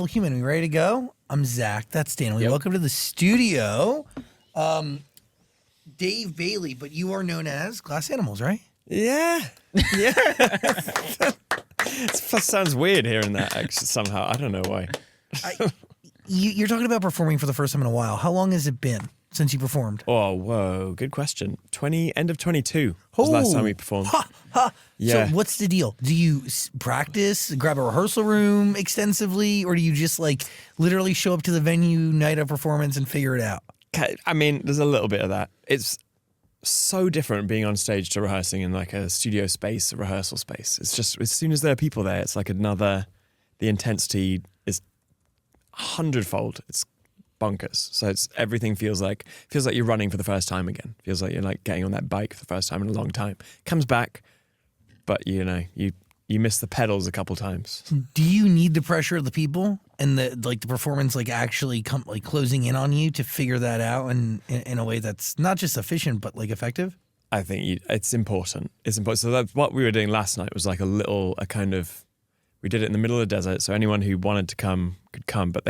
beautiful human. We ready to go? I'm Zach. That's Stanley. Yep. Welcome to the studio. Dave Bailey, but you are known as Glass Animals, right? Yeah. It sounds weird hearing that actually, somehow. I don't know why. You're talking about performing for the first time in a while. How long has it been since you performed? Oh, whoa. Good question. End of 22 was the last time we performed. Yeah. So what's the deal? Do you practice, grab a rehearsal room extensively, or do you just like literally show up to the venue night of performance and figure it out? I mean, there's a little bit of that. It's so different being on stage to rehearsing in like a studio space, a rehearsal space. It's just, as soon as there are people there, it's like the intensity is 100-fold. It's bonkers. So everything feels like you're running for the first time again. Feels like you're like getting on that bike for the first time in a long time. Comes back, but you miss the pedals a couple times. Do you need the pressure of the people and the performance actually closing in on you to figure that out in a way that's not just efficient but like effective? I think it's important. It's important. So that's what we were doing last night was like we did it in the middle of the desert. So anyone who wanted to come could come, but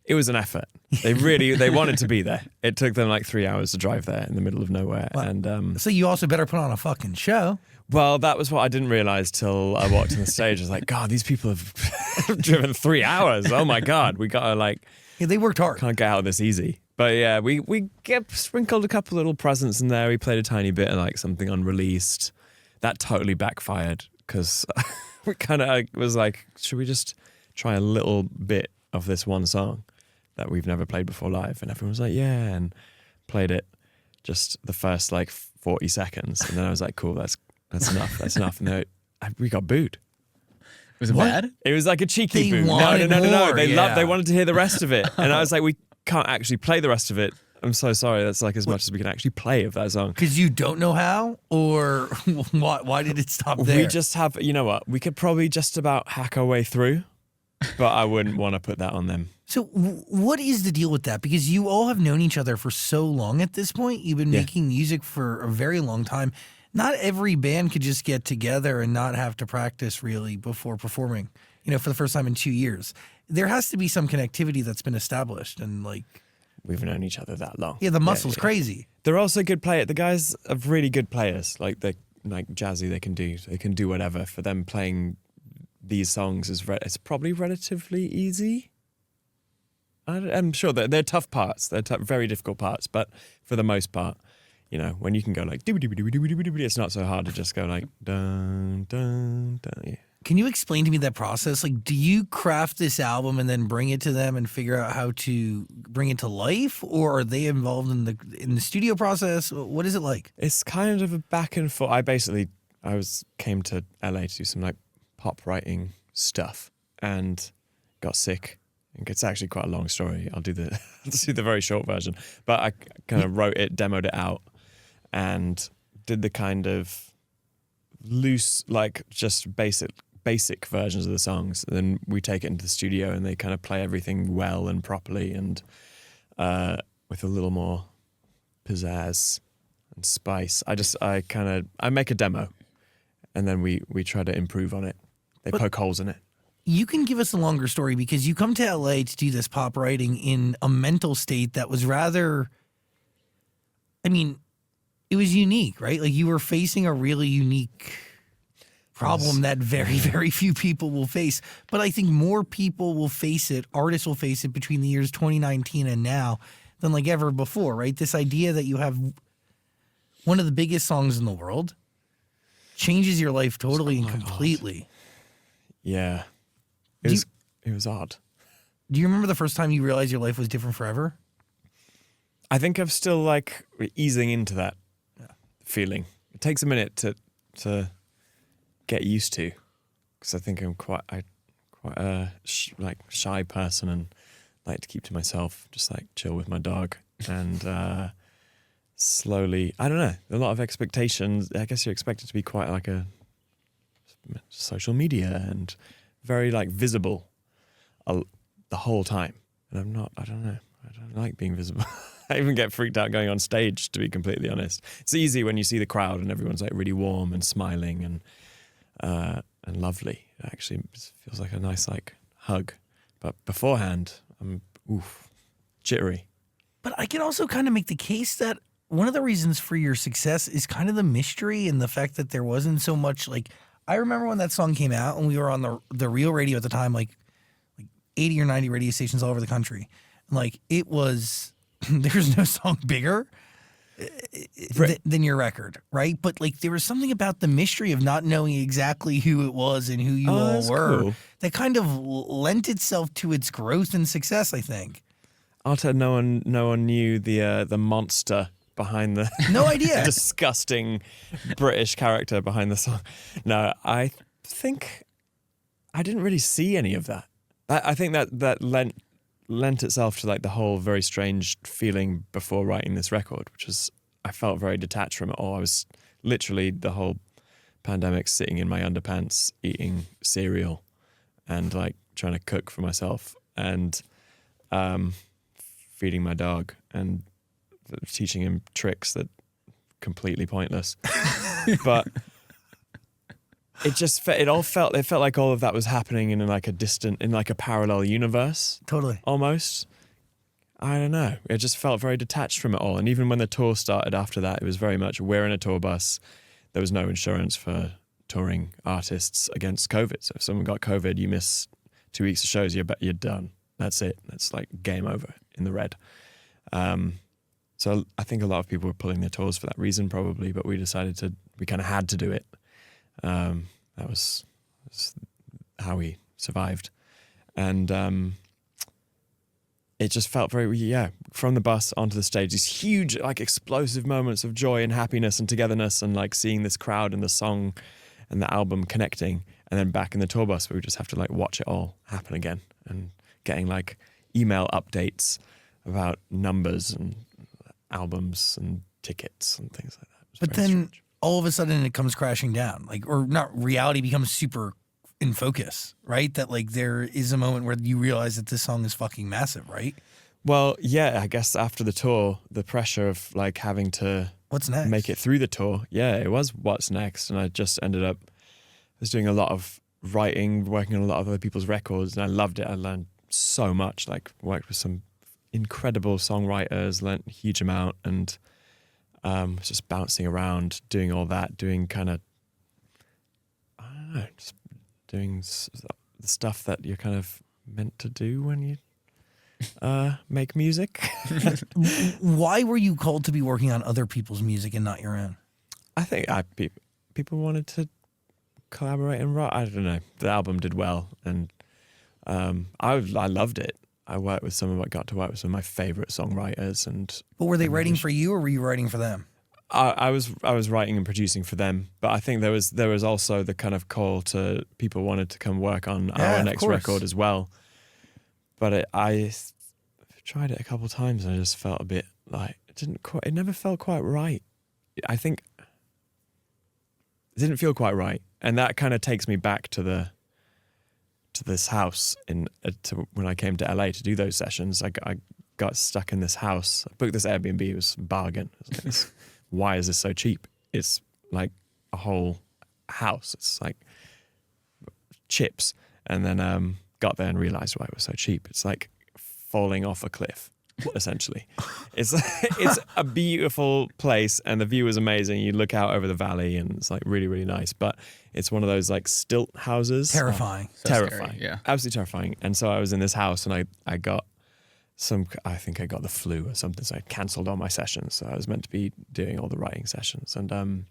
it was an effort. They wanted to be there. It took them like 3 hours to drive there in the middle of nowhere. Wow. And so you also better put on a fucking show. Well, that was what I didn't realize till I walked on the stage. I was like, God, these people have driven 3 hours. Oh my God, we gotta Yeah, they worked hard. Can't get out of this easy. But yeah, we sprinkled a couple little presents in there. We played a tiny bit of like something unreleased. That totally backfired because we kind of was like, should we just try a little bit of this one song that we've never played before live? And everyone was like, yeah, and played it just the first 40 seconds. And then I was like, cool, that's enough. That's enough. And we got booed. Was it bad? It was like a cheeky They boo. No. wanted more, They yeah. They wanted to hear the rest of it. And I was like, we can't actually play the rest of it. I'm so sorry. That's like as much as we can actually play of that song. Because you don't know how, or why did it stop there? We just have, you know what? We could probably just about hack our way through, but I wouldn't want to put that on them. So what is the deal with that? Because you all have known each other for so long at this point. You've been making music for a very long time. Not every band could just get together and not have to practice really before performing, for the first time in 2 years. There has to be some connectivity that's been established and We've known each other that long. Yeah, the muscle's crazy. They're also good players. The guys are really good players. They're jazzy. They can do whatever. For them, playing these songs it's probably relatively easy. I'm sure that they're tough parts. They're very difficult parts. But for the most part, when you can go it's not so hard to just go dun dun dun. Yeah. Can you explain to me that process? Do you craft this album and then bring it to them and figure out how to bring it to life, or are they involved in the studio process? What is it like? It's kind of a back and forth. I came to LA to do some pop writing stuff and got sick. It's actually quite a long story. I'll do the very short version. But I kind of wrote it, demoed it out, and did the kind of loose, just basic versions of the songs. And then we take it into the studio and they kind of play everything well and properly and with a little more pizzazz and spice. I make a demo and then we try to improve on it. They poke holes in it. You can give us a longer story because you come to LA to do this pop writing in a mental state that was rather, it was unique, right? You were facing a really unique problem that very, very few people will face. But I think more people will face it, artists will face it between the years 2019 and now than ever before, right? This idea that you have one of the biggest songs in the world changes your life totally and completely. Yeah. It was odd. Do you remember the first time you realized your life was different forever? I think I'm still easing into that feeling. It takes a minute to get used to, because I think I'm quite a shy person and like to keep to myself, just chill with my dog and slowly. I don't know. A lot of expectations. I guess you're expected to be quite a social media and very visible the whole time, and I'm not. I don't know. I don't like being visible. I even get freaked out going on stage, to be completely honest. It's easy when you see the crowd and everyone's really warm and smiling and lovely. It actually feels like a nice hug. But beforehand, I'm jittery. But I can also kind of make the case that one of the reasons for your success is kind of the mystery and the fact that there wasn't so much like. I remember when that song came out and we were on the real radio at the time, like 80 or 90 radio stations all over the country. And like it was, there's no song bigger than your record, right? But like there was something about the mystery of not knowing exactly who it was and who you all were cool. that kind of lent itself to its growth and success, I think. Arta, no one knew the monster behind the No idea. disgusting British character behind the song. No, I think I didn't really see any of that. I think that lent itself to like the whole very strange feeling before writing this record, which was I felt very detached from it all. I was literally the whole pandemic sitting in my underpants eating cereal and like trying to cook for myself and feeding my dog and teaching him tricks that completely pointless. But it felt like all of that was happening in like a parallel universe. Totally. Almost. I don't know. It just felt very detached from it all. And even when the tour started after that, it was very much we're in a tour bus. There was no insurance for touring artists against COVID. So if someone got COVID, you miss 2 weeks of shows, you're done. That's it. That's like game over in the red. So I think a lot of people were pulling their tours for that reason probably, but we kind of had to do it. That was how we survived. And it just felt very, from the bus onto the stage, these huge, like explosive moments of joy and happiness and togetherness and like seeing this crowd and the song and the album connecting. And then back in the tour bus, we would just have to like watch it all happen again and getting like email updates about numbers and albums and tickets and things like that. But then all of a sudden it comes crashing down, like, or not, reality becomes super in focus, right? That like there is a moment where you realize that this song is fucking massive, right? Well, yeah, I guess after the tour, the pressure of like having to what's next? Make it through the tour. Yeah, it was what's next. And I just ended up, I was doing a lot of writing, working on a lot of other people's records, and I loved it. I learned so much, like worked with some incredible songwriters, learned a huge amount, and was just bouncing around, doing all that, doing kind of, I don't know, just doing the stuff that you're kind of meant to do when you make music. Why were you called to be working on other people's music and not your own? I think people wanted to collaborate and write. I don't know. The album did well, and I loved it. I got to work with some of my favorite songwriters, But were they writing for you, or were you writing for them? I was writing and producing for them, but I think there was also the kind of call to people wanted to come work on our next record as well. But I tried it a couple of times and I just felt a bit like it never felt quite right. I think it didn't feel quite right, and that kind of takes me back to this house to when I came to LA to do those sessions. I got stuck in this house. I booked this Airbnb. It was a bargain. I was like, why is this so cheap? It's like a whole house. It's like chips. And then got there and realized why it was so cheap. It's like falling off a cliff, essentially. It's a beautiful place and the view is amazing. You look out over the valley and it's like really, really nice. But it's one of those like stilt houses. Terrifying. Terrifying. Scary, yeah. Absolutely terrifying. And so I was in this house and I got I think I got the flu or something, so I cancelled all my sessions. So I was meant to be doing all the writing sessions, and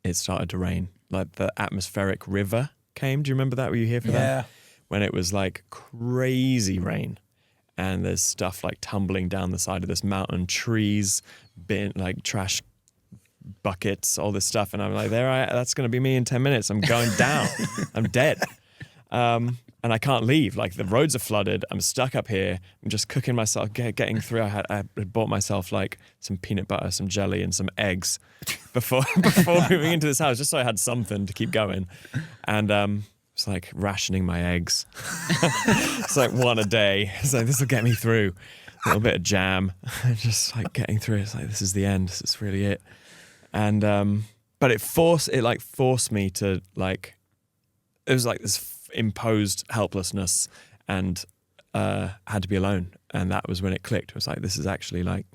it started to rain. Like the atmospheric river came. Do you remember that? Were you here for that? Yeah. When it was like crazy rain, and there's stuff like tumbling down the side of this mountain, trees, like trash buckets, all this stuff, and I'm like, that's going to be me in 10 minutes. I'm going down. I'm dead. And I can't leave. Like the roads are flooded. I'm stuck up here. I'm just cooking myself, getting through. I had bought myself like some peanut butter, some jelly, and some eggs before moving into this house, just so I had something to keep going. And it's like rationing my eggs. It's like one a day. It's like, this will get me through. A little bit of jam, just like getting through. It's like, this is the end. This is really it. And but it forced me to like. It was like this imposed helplessness and had to be alone. And that was when it clicked. It was like, this is actually like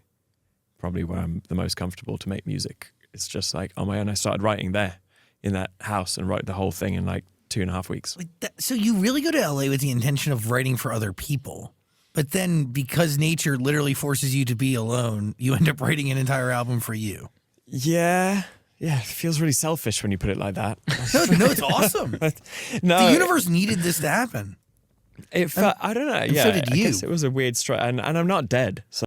probably where I'm the most comfortable to make music. It's just like on my own. I started writing there in that house and wrote the whole thing in like 2.5 weeks. So you really go to LA with the intention of writing for other people, but then because nature literally forces you to be alone, you end up writing an entire album for you. Yeah. Yeah, it feels really selfish when you put it like that. No, it's awesome. No, The universe needed this to happen. it felt, I don't know. and Yeah, so did I you. guess it was a weird strike, and I'm not dead. So